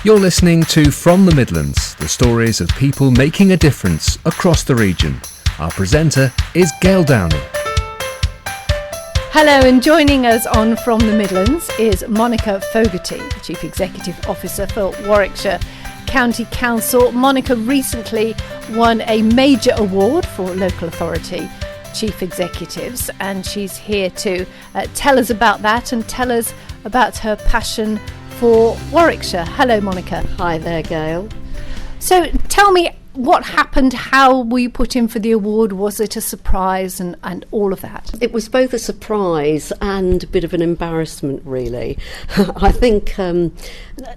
You're listening to From the Midlands, the stories of people making a difference across the region. Our presenter is Gail Downey. Hello, and joining us on From the Midlands is Monica Fogarty, Chief Executive Officer for Warwickshire County Council. Monica recently won a major award for local authority chief executives, and she's here to tell us about that and tell us about her passion for Warwickshire. Hello, Monica. Hi there, Gail. So tell me what happened, how were you put in for the award? Was it a surprise and all of that? It was both a surprise and a bit of an embarrassment, really. I think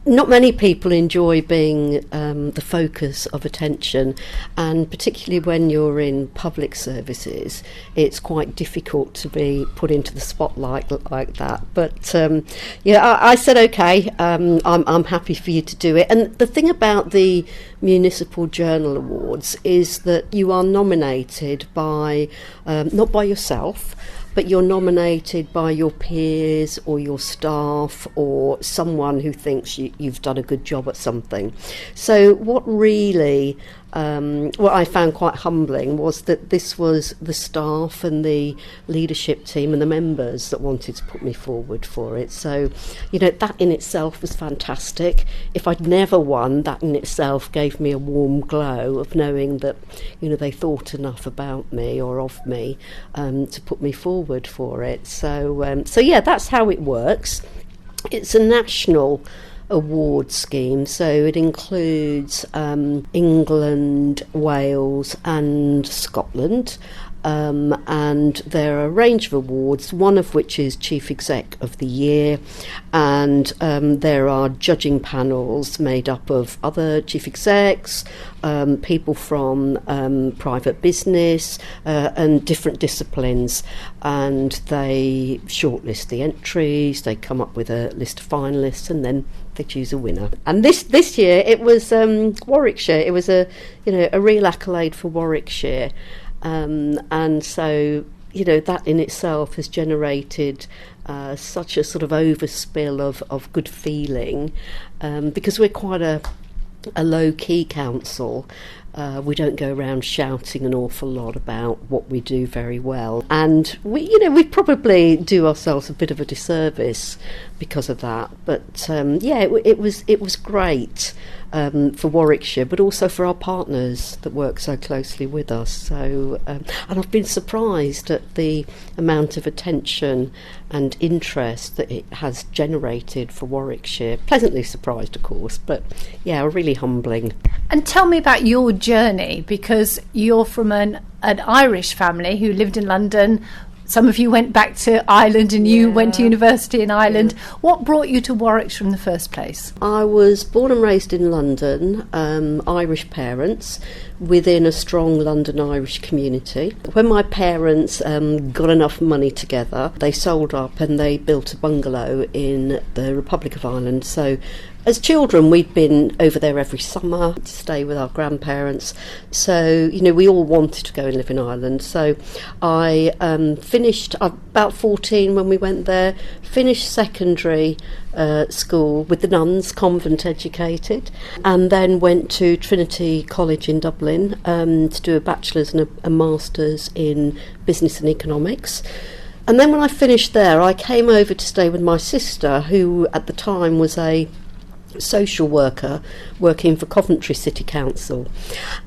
not many people enjoy being the focus of attention, and particularly when you're in public services, it's quite difficult to be put into the spotlight like that. But I said, okay, I'm happy for you to do it. And the thing about the Municipal Journal Awards is that you are nominated by, not by yourself, but you're nominated by your peers or your staff or someone who thinks you've done a good job at something. So what really, what I found quite humbling was that this was the staff and the leadership team and the members that wanted to put me forward for it. So, that in itself was fantastic. If I'd never won, that in itself gave me a warm glow of knowing that, they thought enough about me or of me to put me forward for it. So that's how it works. It's a national award scheme, so it includes England, Wales and Scotland, and there are a range of awards, one of which is Chief Exec of the Year, and there are judging panels made up of other chief execs, people from private business and different disciplines, and they shortlist the entries, they come up with a list of finalists, and then they choose a winner. And this year it was Warwickshire. It was a real accolade for Warwickshire. And so, that in itself has generated such a sort of overspill of good feeling, because we're quite a low-key council. We don't go around shouting an awful lot about what we do very well, and we probably do ourselves a bit of a disservice because of that. But it was great for Warwickshire, but also for our partners that work so closely with us. So, and I've been surprised at the amount of attention and interest that it has generated for Warwickshire. Pleasantly surprised, of course, but really humbling. And tell me about your journey, because you're from an Irish family who lived in London. Some of you went back to Ireland and you went to university in Ireland. Yeah. What brought you to Warwickshire in the first place? I was born and raised in London, Irish parents, within a strong London Irish community. When my parents got enough money together, they sold up and they built a bungalow in the Republic of Ireland. So as children, we'd been over there every summer to stay with our grandparents. So, we all wanted to go and live in Ireland. So I finished, about 14 when we went there, finished secondary school with the nuns, convent educated, and then went to Trinity College in Dublin to do a bachelor's and a master's in business and economics. And then when I finished there, I came over to stay with my sister, who at the time was a social worker working for Coventry City Council.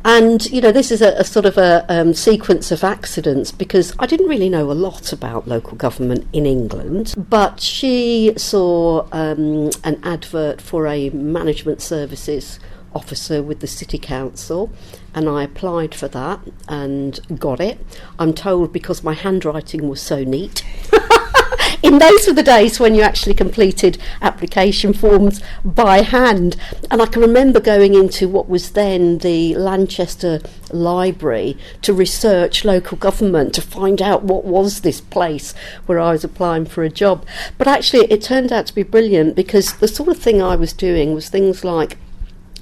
And this is a sort of a sequence of accidents, because I didn't really know a lot about local government in England, but she saw an advert for a management services officer with the City Council, and I applied for that and got it. I'm told because my handwriting was so neat. And those were the days when you actually completed application forms by hand. And I can remember going into what was then the Lanchester Library to research local government, to find out what was this place where I was applying for a job. But actually it turned out to be brilliant, because the sort of thing I was doing was things like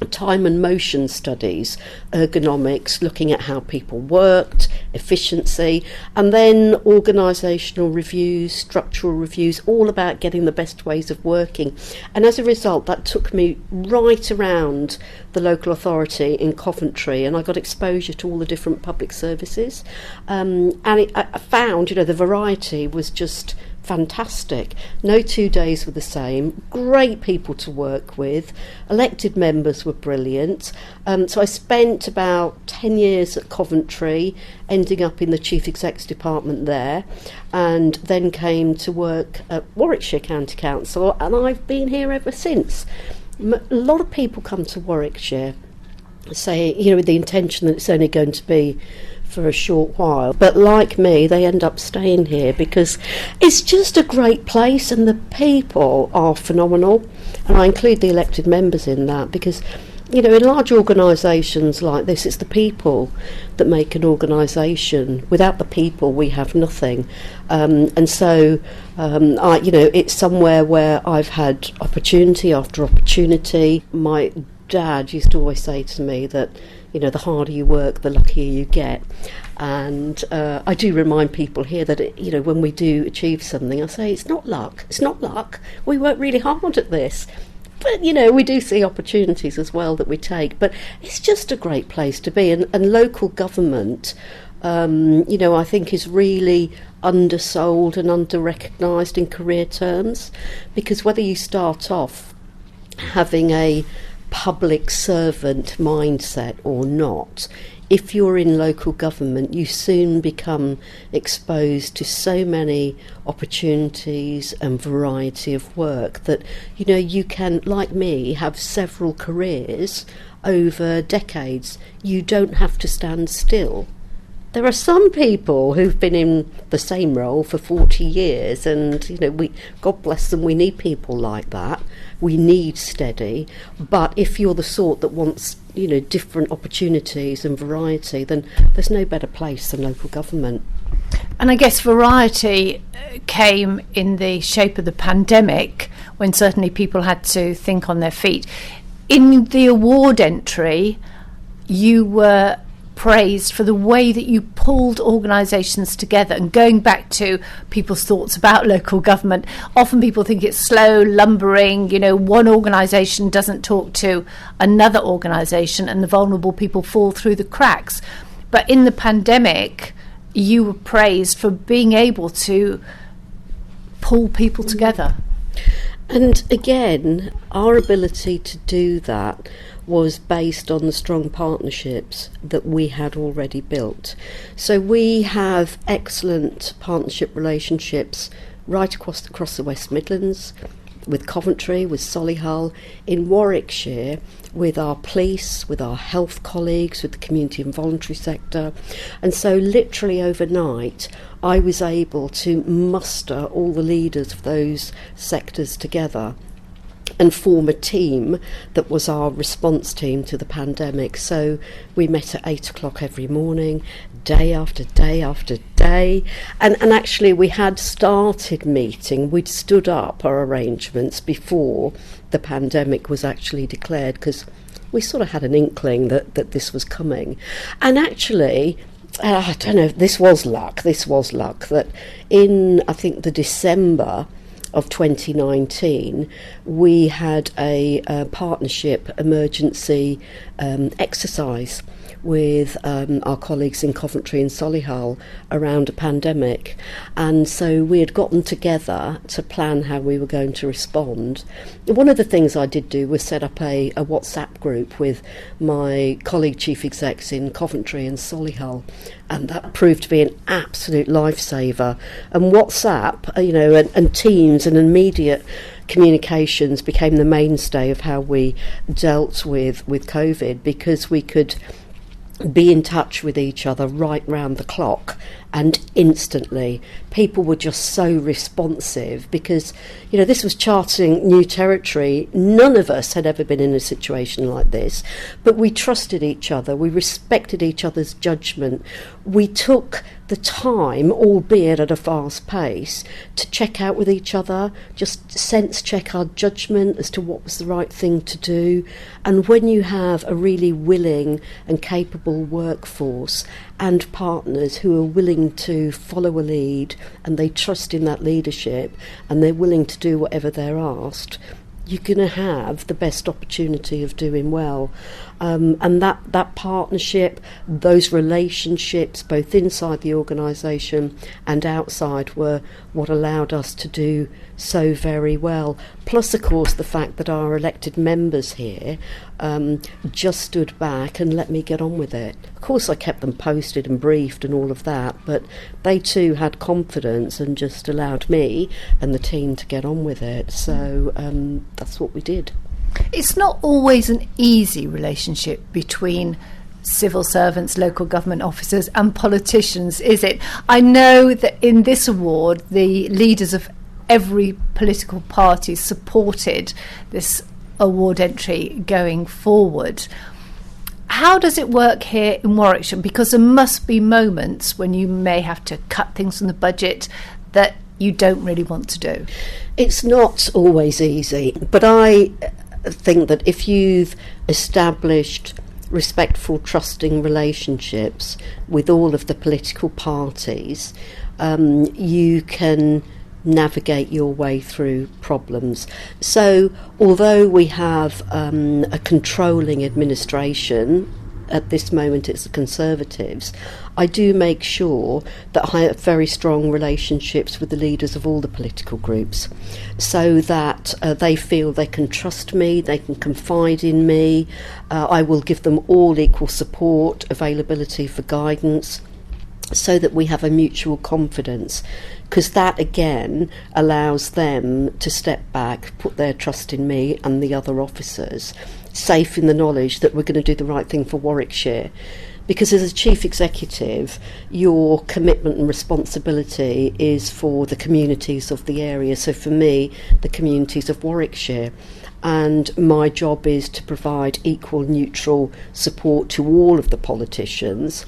time and motion studies, ergonomics, looking at how people worked, efficiency, and then organisational reviews, structural reviews, all about getting the best ways of working. And as a result, that took me right around the local authority in Coventry, and I got exposure to all the different public services. I found, the variety was just fantastic. No 2 days were the same. Great people to work with. Elected members were brilliant. So I spent about 10 years at Coventry, ending up in the Chief Exec's department there, and then came to work at Warwickshire County Council, and I've been here ever since. A lot of people come to Warwickshire, say, with the intention that it's only going to be for a short while, but like me, they end up staying here because it's just a great place and the people are phenomenal, and I include the elected members in that because in large organisations like this, it's the people that make an organisation. Without the people, we have nothing. It's somewhere where I've had opportunity after opportunity. My dad used to always say to me that the harder you work, the luckier you get. And I do remind people here that, when we do achieve something, I say, it's not luck. It's not luck. We work really hard at this. But, we do see opportunities as well that we take. But it's just a great place to be. And local government, I think is really undersold and under-recognised in career terms. Because whether you start off having a public servant mindset or not, if you're in local government, you soon become exposed to so many opportunities and variety of work that, you can, like me, have several careers over decades. You don't have to stand still. There are some people who've been in the same role for 40 years and, God bless them, we need people like that. We need steady. But if you're the sort that wants, different opportunities and variety, then there's no better place than local government. And I guess variety came in the shape of the pandemic, when certainly people had to think on their feet. In the award entry, you were praised for the way that you pulled organisations together. And going back to people's thoughts about local government, often people think it's slow, lumbering, one organisation doesn't talk to another organisation and the vulnerable people fall through the cracks. But in the pandemic, you were praised for being able to pull people together. And again, our ability to do that was based on the strong partnerships that we had already built. So we have excellent partnership relationships right across the West Midlands, with Coventry, with Solihull, in Warwickshire, with our police, with our health colleagues, with the community and voluntary sector. And so literally overnight, I was able to muster all the leaders of those sectors together and form a team that was our response team to the pandemic. So we met at 8 o'clock every morning, day after day after day. And actually we had started meeting, we'd stood up our arrangements before the pandemic was actually declared, because we sort of had an inkling that this was coming. And actually, I don't know, this was luck, that in, I think, the December of 2019, we had a partnership emergency exercise with our colleagues in Coventry and Solihull around a pandemic, and so we had gotten together to plan how we were going to respond. One of the things I did do was set up a WhatsApp group with my colleague chief execs in Coventry and Solihull, and that proved to be an absolute lifesaver. And WhatsApp, and Teams and immediate communications became the mainstay of how we dealt with COVID, because we could be in touch with each other right round the clock and instantly people were just so responsive, because this was charting new territory. None of us had ever been in a situation like this, but we trusted each other, we respected each other's judgment, we took the time, albeit at a fast pace, to check out with each other, just sense check our judgment as to what was the right thing to do. And when you have a really willing and capable workforce and partners who are willing to follow a lead, and they trust in that leadership, and they're willing to do whatever they're asked, you're going to have the best opportunity of doing well. And that partnership, those relationships, both inside the organisation and outside, were what allowed us to do so very well. Plus, of course, the fact that our elected members here just stood back and let me get on with it. Of course, I kept them posted and briefed and all of that, but they too had confidence and just allowed me and the team to get on with it. So that's what we did. It's not always an easy relationship between civil servants, local government officers and politicians, is it? I know that in this award, the leaders of every political party supported this award entry going forward. How does it work here in Warwickshire? Because there must be moments when you may have to cut things from the budget that you don't really want to do. It's not always easy, but I think that if you've established respectful, trusting relationships with all of the political parties, you can navigate your way through problems. So although we have a controlling administration, at this moment it's the Conservatives, I do make sure that I have very strong relationships with the leaders of all the political groups, so that they feel they can trust me, they can confide in me. I will give them all equal support, availability for guidance, so that we have a mutual confidence, because that again allows them to step back, put their trust in me and the other officers, safe in the knowledge that we're going to do the right thing for Warwickshire. Because as a chief executive, your commitment and responsibility is for the communities of the area. So for me, the communities of Warwickshire. And my job is to provide equal, neutral support to all of the politicians,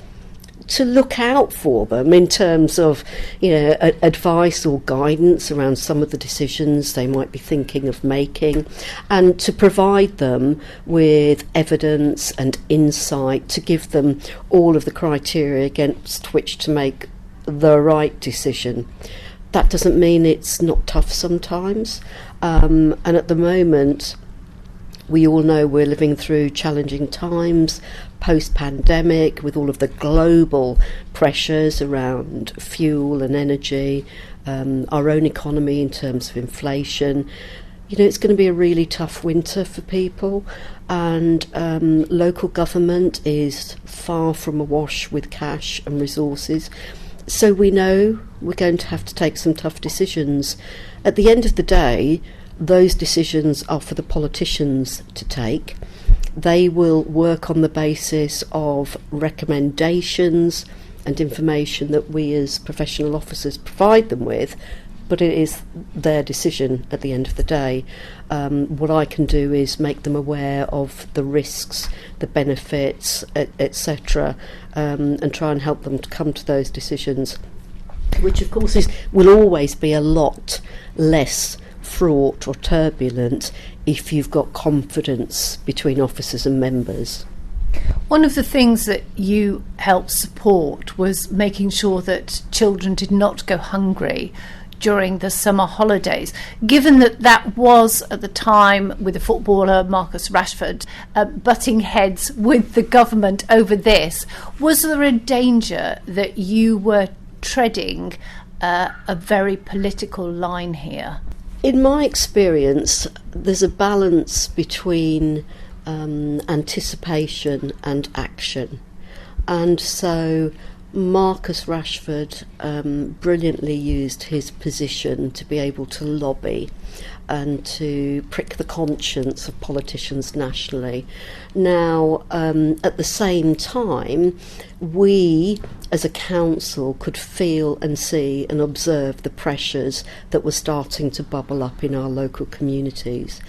to look out for them in terms of, advice or guidance around some of the decisions they might be thinking of making, and to provide them with evidence and insight to give them all of the criteria against which to make the right decision. That doesn't mean it's not tough sometimes, and at the moment we all know we're living through challenging times, post-pandemic, with all of the global pressures around fuel and energy, our own economy in terms of inflation. It's going to be a really tough winter for people, and local government is far from awash with cash and resources. So we know we're going to have to take some tough decisions. At the end of the day, those decisions are for the politicians to take. They will work on the basis of recommendations and information that we as professional officers provide them with, but it is their decision at the end of the day. What I can do is make them aware of the risks, the benefits, etc., and try and help them to come to those decisions, which of course will always be a lot less fraught or turbulent if you've got confidence between officers and members. One of the things that you helped support was making sure that children did not go hungry during the summer holidays. Given that was at the time, with the footballer Marcus Rashford butting heads with the government over this, was there a danger that you were treading a very political line here? In my experience, there's a balance between anticipation and action. And so Marcus Rashford brilliantly used his position to be able to lobby and to prick the conscience of politicians nationally. Now, at the same time, we as a council could feel and see and observe the pressures that were starting to bubble up in our local communities.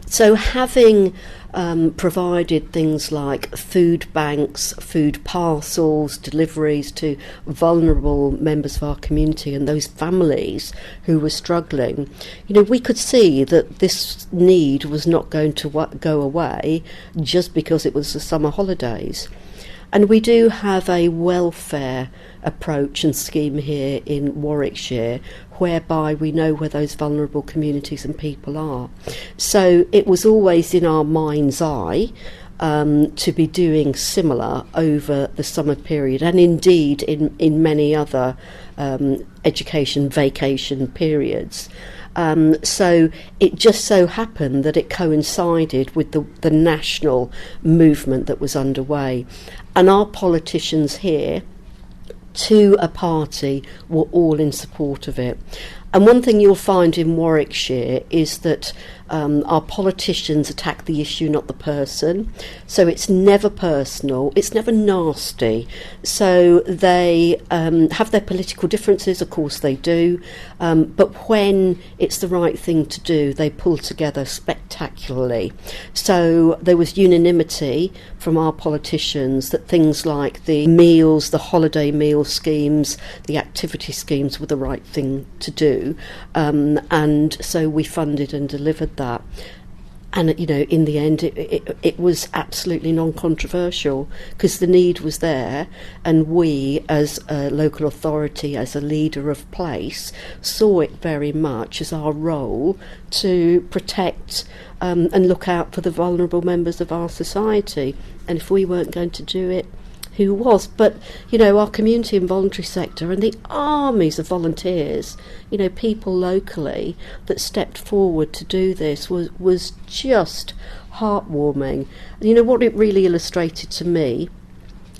So having provided things like food banks, food parcels, deliveries to vulnerable members of our community and those families who were struggling, we could see that this need was not going to go away just because it was the summer holidays. And we do have a welfare approach and scheme here in Warwickshire whereby we know where those vulnerable communities and people are. So it was always in our mind's eye to be doing similar over the summer period, and indeed in many other education vacation periods. So it just so happened that it coincided with the national movement that was underway. And our politicians here, to a party, were all in support of it. And one thing you'll find in Warwickshire is that our politicians attack the issue, not the person. So it's never personal, it's never nasty. So they have their political differences, of course they do, but when it's the right thing to do, they pull together spectacularly. So there was unanimity from our politicians that things like the meals, the holiday meal schemes, the activity schemes were the right thing to do. And so we funded and delivered that. And in the end it was absolutely non-controversial because the need was there, and we as a local authority, as a leader of place, saw it very much as our role to protect and look out for the vulnerable members of our society. And if we weren't going to do it, who was? But our community and voluntary sector and the armies of volunteers, people locally that stepped forward to do this was just heartwarming. And what it really illustrated to me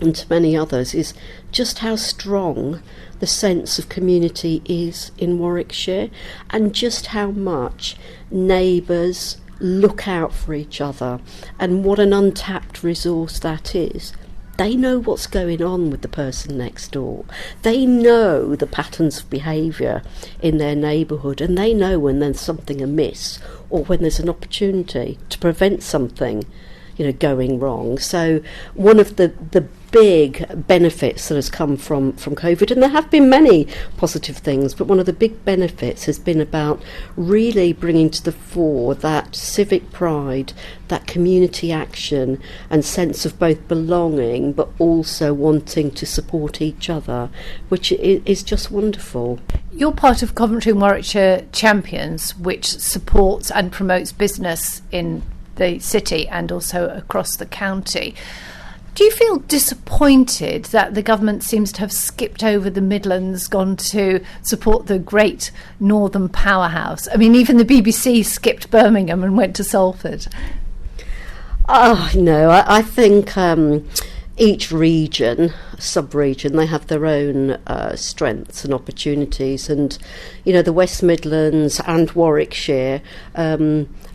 and to many others is just how strong the sense of community is in Warwickshire, and just how much neighbours look out for each other, and what an untapped resource that is. They know what's going on with the person next door. They know the patterns of behaviour in their neighbourhood, and they know when there's something amiss or when there's an opportunity to prevent something, going wrong. So one of the big benefits that has come from COVID, and there have been many positive things, but one of the big benefits has been about really bringing to the fore that civic pride, that community action and sense of both belonging but also wanting to support each other, which is just wonderful. You're part of Coventry and Warwickshire Champions, which supports and promotes business in the city and also across the county. Do you feel disappointed that the government seems to have skipped over the Midlands, gone to support the great northern powerhouse? I mean, even the BBC skipped Birmingham and went to Salford. Oh, no, I think each region, sub-region, they have their own strengths and opportunities. And, the West Midlands and Warwickshire,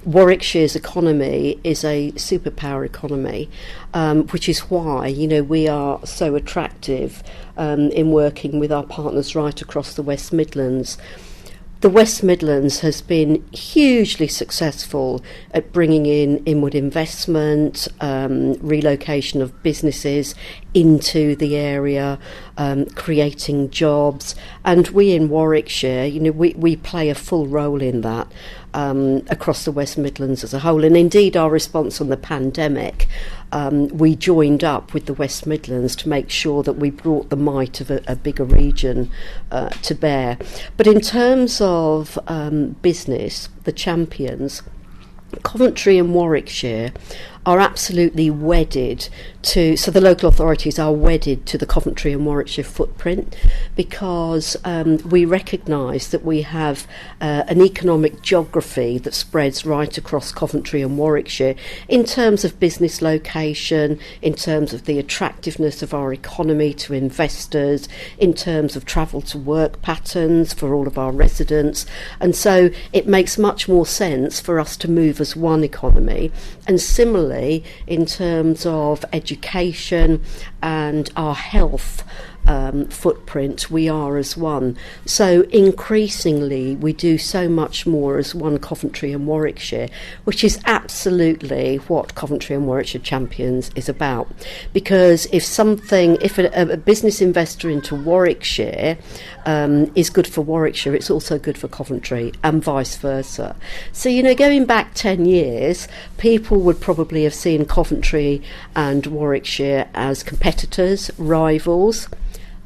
Warwickshire's economy is a superpower economy, which is why, we are so attractive in working with our partners right across the West Midlands. The West Midlands has been hugely successful at bringing in inward investment, relocation of businesses into the area, creating jobs, and we in Warwickshire, we play a full role in that across the West Midlands as a whole. And indeed our response on the pandemic, we joined up with the West Midlands to make sure that we brought the might of a bigger region to bear. But in terms of business, the champions, Coventry and Warwickshire are absolutely wedded to, so the local authorities are wedded to the Coventry and Warwickshire footprint, because we recognise that we have an economic geography that spreads right across Coventry and Warwickshire in terms of business location, in terms of the attractiveness of our economy to investors, in terms of travel to work patterns for all of our residents. And so it makes much more sense for us to move as one economy. And similarly, in terms of education and our health footprint, we are as one. So increasingly we do so much more as one Coventry and Warwickshire, which is absolutely what Coventry and Warwickshire Champions is about. Because if a business investor into Warwickshire is good for Warwickshire, it's also good for Coventry, and vice versa. So, going back 10 years, people would probably have seen Coventry and Warwickshire as competitors, rivals.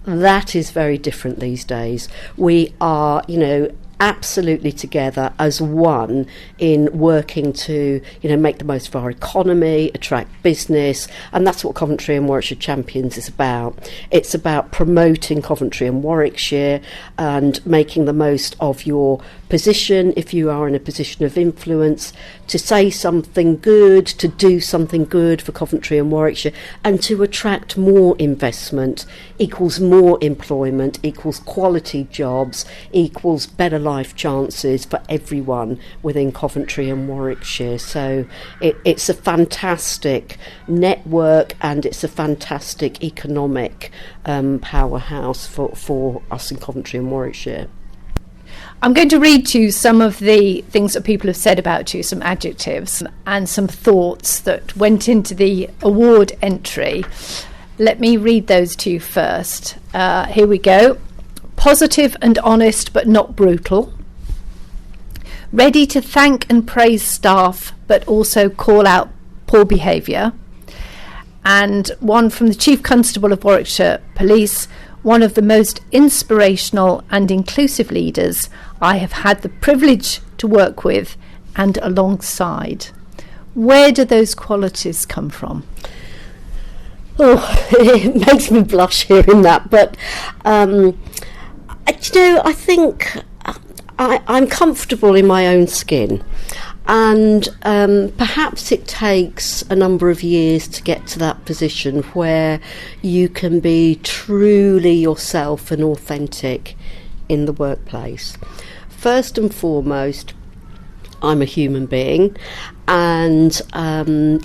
That is very different these days. We are, absolutely together as one in working to, make the most of our economy, attract business, and that's what Coventry and Warwickshire Champions is about. It's about promoting Coventry and Warwickshire and making the most of your position, if you are in a position of influence, to say something good, to do something good for Coventry and Warwickshire, and to attract more investment equals more employment, equals quality jobs, equals better life chances for everyone within Coventry and Warwickshire. So it's a fantastic network, and it's a fantastic economic powerhouse for us in Coventry and Warwickshire. I'm going to read to you some of the things that people have said about you, some adjectives and some thoughts that went into the award entry. Let me read those to you first. Here we go. Positive and honest, but not brutal. Ready to thank and praise staff, but also call out poor behaviour. And one from the Chief Constable of Warwickshire Police: one of the most inspirational and inclusive leaders I have had the privilege to work with and alongside. Where do those qualities come from? Oh, it makes me blush hearing that, but I think I'm comfortable in my own skin, and perhaps it takes a number of years to get to that position where you can be truly yourself and authentic in the workplace. First and foremost, I'm a human being, and I'm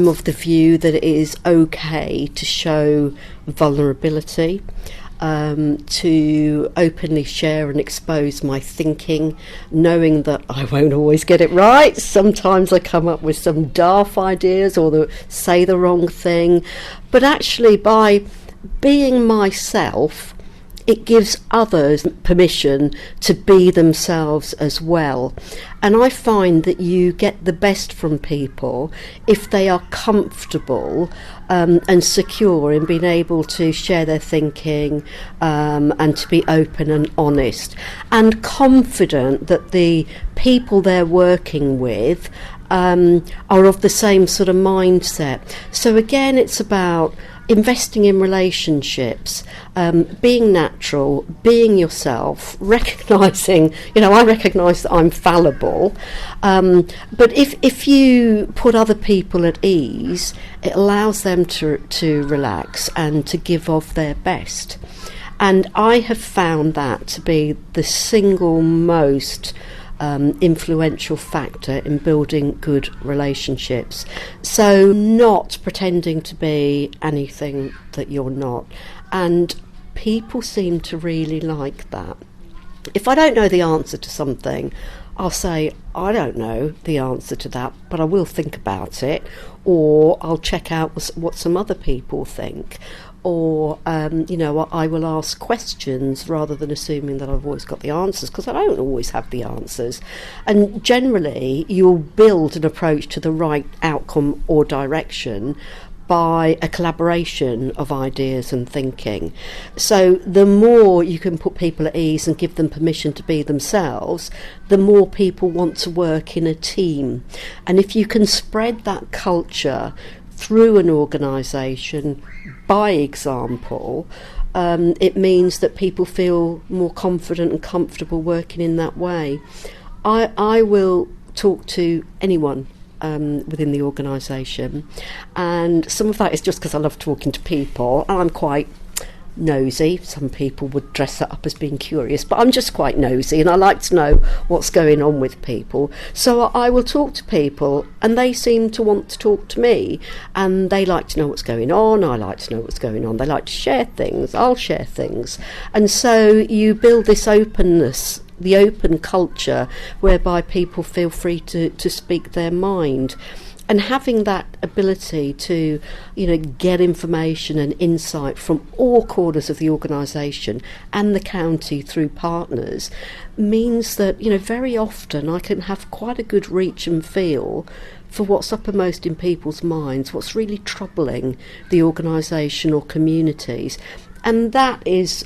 of the view that it is okay to show vulnerability, to openly share and expose my thinking, knowing that I won't always get it right. Sometimes I come up with some daft ideas or say the wrong thing, but actually by being myself, it gives others permission to be themselves as well. And I find that you get the best from people if they are comfortable and secure in being able to share their thinking and to be open and honest, and confident that the people they're working with are of the same sort of mindset. So again, it's about investing in relationships, being natural, being yourself, recognising, I recognise that I'm fallible, but if you put other people at ease, it allows them to relax and to give of their best. And I have found that to be the single most influential factor in building good relationships. So not pretending to be anything that you're not. And people seem to really like that. If I don't know the answer to something, I'll say, I don't know the answer to that, but I will think about it, or I'll check out what some other people think. Or, I will ask questions rather than assuming that I've always got the answers, because I don't always have the answers. And generally, you'll build an approach to the right outcome or direction by a collaboration of ideas and thinking. So the more you can put people at ease and give them permission to be themselves, the more people want to work in a team. And if you can spread that culture through an organisation by example, it means that people feel more confident and comfortable working in that way. I will talk to anyone within the organisation, and some of that is just because I love talking to people, and I'm quite nosy. Some people would dress that up as being curious, but I'm just quite nosy, and I like to know what's going on with people. So I will talk to people, and they seem to want to talk to me, and they like to know what's going on. I like to know what's going on. They like to share things. I'll share things. And so you build this openness, the open culture, whereby people feel free to speak their mind. And having that ability to, get information and insight from all corners of the organisation and the county through partners means that, very often I can have quite a good reach and feel for what's uppermost in people's minds, what's really troubling the organisation or communities. And that is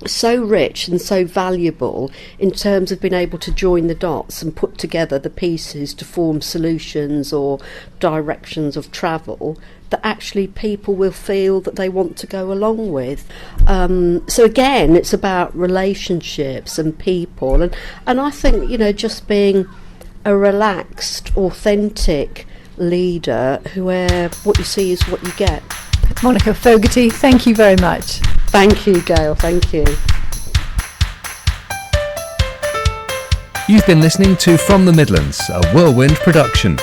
so rich and so valuable in terms of being able to join the dots and put together the pieces to form solutions or directions of travel that actually people will feel that they want to go along with. So again, it's about relationships and people, and I think just being a relaxed, authentic leader where what you see is what you get. Monica Fogarty, thank you very much. Thank you, Gail. Thank you. You've been listening to From the Midlands, a Whirlwind production.